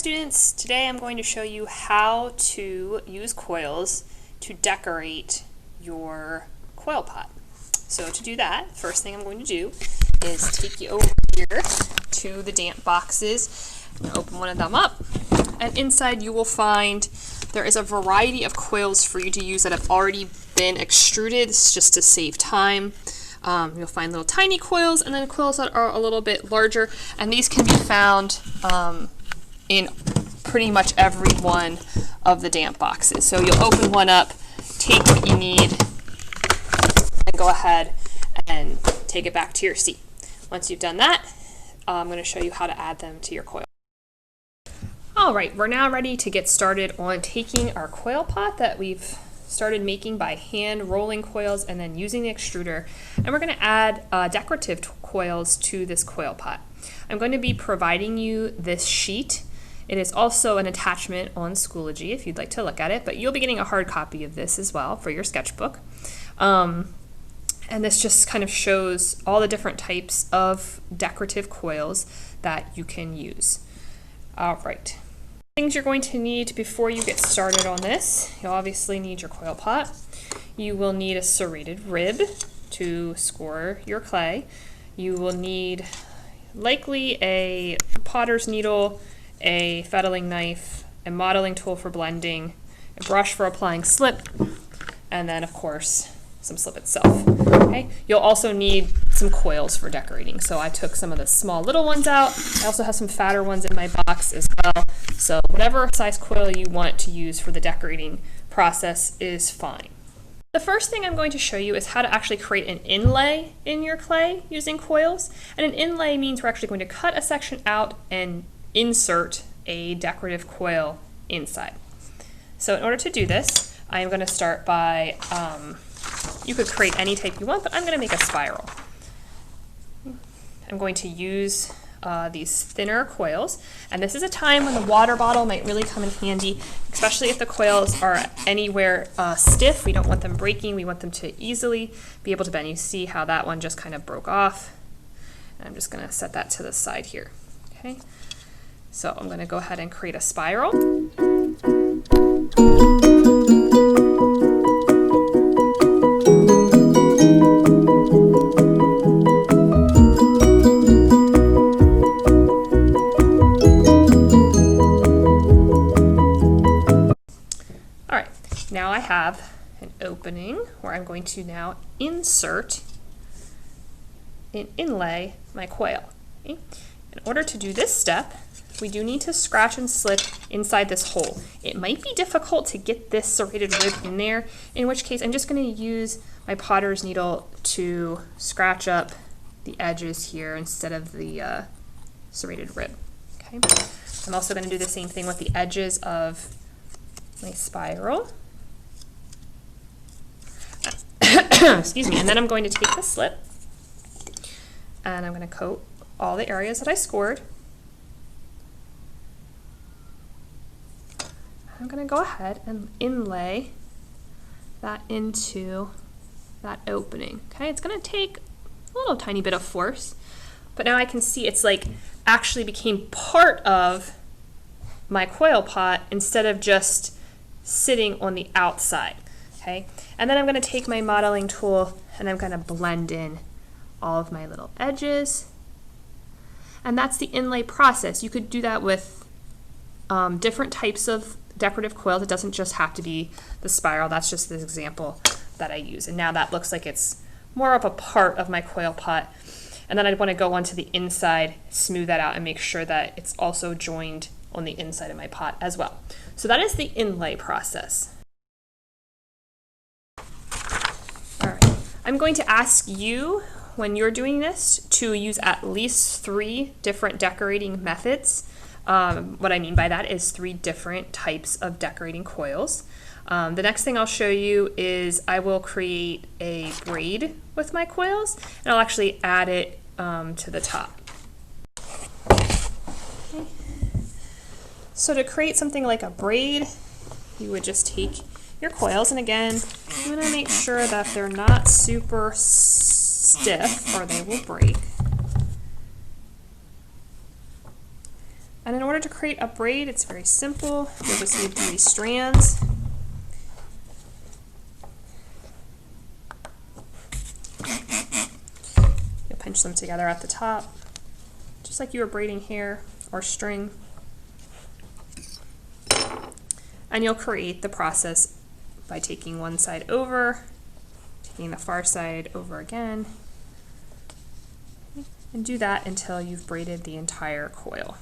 students, today I'm going to show you how to use coils to decorate your coil pot. So to do that, first thing I'm going to do is take you over here to the damp boxes and open one of them up, and inside you will find there is a variety of coils for you to use that have already been extruded. It's just to save time. You'll find little tiny coils and then coils that are a little bit larger, and these can be found in pretty much every one of the damp boxes. So you'll open one up, take what you need, and go ahead and take it back to your seat. Once you've done that, I'm going to show you how to add them to your coil. Alright, we're now ready to get started on taking our coil pot that we've started making by hand rolling coils and then using the extruder, and we're going to add decorative coils to this coil pot. I'm going to be providing you this sheet. It is also an attachment on Schoology if you'd like to look at it, but you'll be getting a hard copy of this as well for your sketchbook. And this just kind of shows all the different types of decorative coils that you can use. Alright. Things you're going to need before you get started on this: you'll obviously need your coil pot. You will need a serrated rib to score your clay. You will need likely a potter's needle, a fettling knife, a modeling tool for blending, a brush for applying slip, and then of course some slip itself. Okay. You'll also need some coils for decorating. So I took some of the small little ones out. I also have some fatter ones in my box as well. So whatever size coil you want to use for the decorating process is fine. The first thing I'm going to show you is how to actually create an inlay in your clay using coils. And an inlay means we're actually going to cut a section out and insert a decorative coil inside. So in order to do this, I'm going to start by, you could create any type you want, but I'm going to make a spiral. I'm going to use these thinner coils, and this is a time when the water bottle might really come in handy, especially if the coils are anywhere stiff. We don't want them breaking, we want them to easily be able to bend. You see how that one just kind of broke off. And I'm just going to set that to the side here. Okay, so I'm going to go ahead and create a spiral. Now I have an opening where I'm going to now insert and inlay my coil. Okay? In order to do this step, we do need to scratch and slip inside this hole. It might be difficult to get this serrated rib in there, in which case I'm just going to use my potter's needle to scratch up the edges here instead of the serrated rib. Okay? I'm also going to do the same thing with the edges of my spiral. Excuse me, and then I'm going to take the slip and I'm going to coat all the areas that I scored. I'm going to go ahead and inlay that into that opening. Okay, it's going to take a little tiny bit of force, but now I can see it's like actually became part of my coil pot instead of just sitting on the outside. Okay, and then I'm going to take my modeling tool and I'm going to blend in all of my little edges. And that's the inlay process. You could do that with different types of decorative coils. It doesn't just have to be the spiral. That's just the example that I use. And now that looks like it's more of a part of my coil pot. And then I'd want to go onto the inside, smooth that out, and make sure that it's also joined on the inside of my pot as well. So that is the inlay process. I'm going to ask you, when you're doing this, to use at least 3 different decorating methods. What I mean by that is 3 different types of decorating coils. The next thing I'll show you is I will create a braid with my coils, and I'll actually add it to the top. Okay. So to create something like a braid, you would just take your coils, and again, I'm going to make sure that they're not super stiff or they will break. And in order to create a braid, it's very simple. You'll just need 3 strands. You'll pinch them together at the top, just like you were braiding hair or string. And you'll create the process by taking one side over, taking the far side over again, and do that until you've braided the entire coil.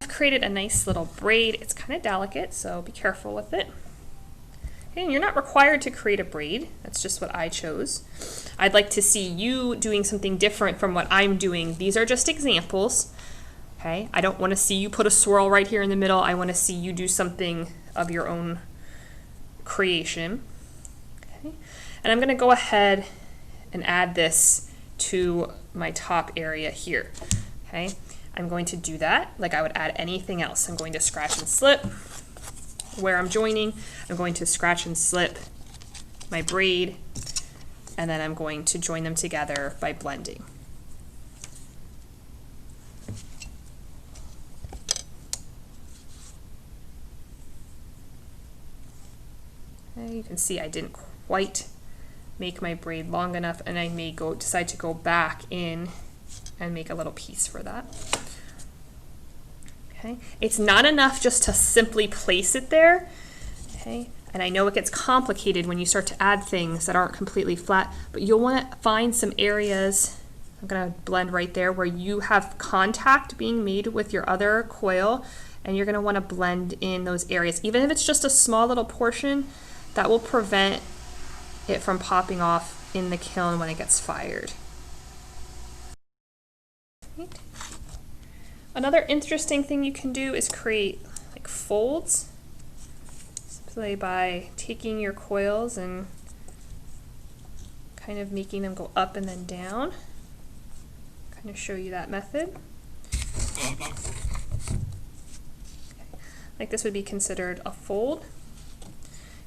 Created a nice little braid. It's kind of delicate, so be careful with it. Okay, and you're not required to create a braid. That's just what I chose. I'd like to see you doing something different from what I'm doing. These are just examples. Okay, I don't want to see you put a swirl right here in the middle. I want to see you do something of your own creation. Okay, and I'm going to go ahead and add this to my top area here. Okay. I'm going to do that like I would add anything else. I'm going to scratch and slip where I'm joining. I'm going to scratch and slip my braid, and then I'm going to join them together by blending. Okay, you can see I didn't quite make my braid long enough, and I may decide to go back in and make a little piece for that. Okay, it's not enough just to simply place it there. Okay, and I know it gets complicated when you start to add things that aren't completely flat, but you'll want to find some areas, I'm going to blend right there, where you have contact being made with your other coil, and you're going to want to blend in those areas. Even if it's just a small little portion, that will prevent it from popping off in the kiln when it gets fired. Right. Another interesting thing you can do is create like folds, simply by taking your coils and kind of making them go up and then down. Kind of show you that method. Okay. Like this would be considered a fold.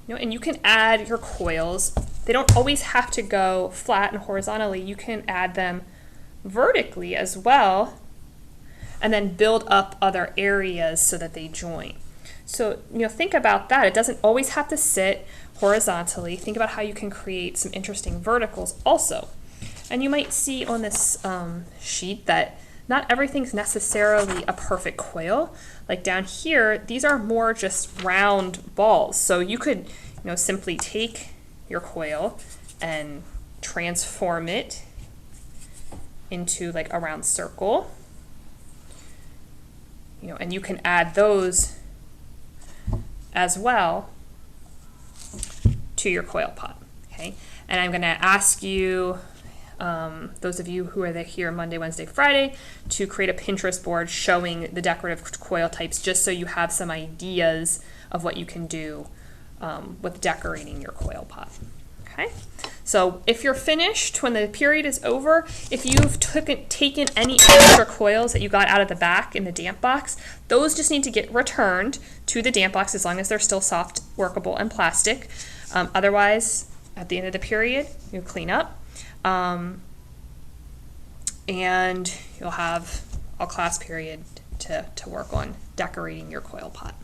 You know, and you can add your coils. They don't always have to go flat and horizontally. You can add them vertically as well, and then build up other areas so that they join. So, you know, think about that. It doesn't always have to sit horizontally. Think about how you can create some interesting verticals also. And you might see on this sheet that not everything's necessarily a perfect coil. Like down here, these are more just round balls. So you could, you know, simply take your coil and transform it into like a round circle. You know, and you can add those as well to your coil pot. Okay, and I'm going to ask you, those of you who are here Monday, Wednesday, Friday, to create a Pinterest board showing the decorative coil types, just so you have some ideas of what you can do with decorating your coil pot. Okay, so if you're finished when the period is over, if you've taken any extra coils that you got out of the back in the damp box, those just need to get returned to the damp box as long as they're still soft, workable, and plastic. Otherwise, at the end of the period, you clean up, and you'll have a class period to work on decorating your coil pot.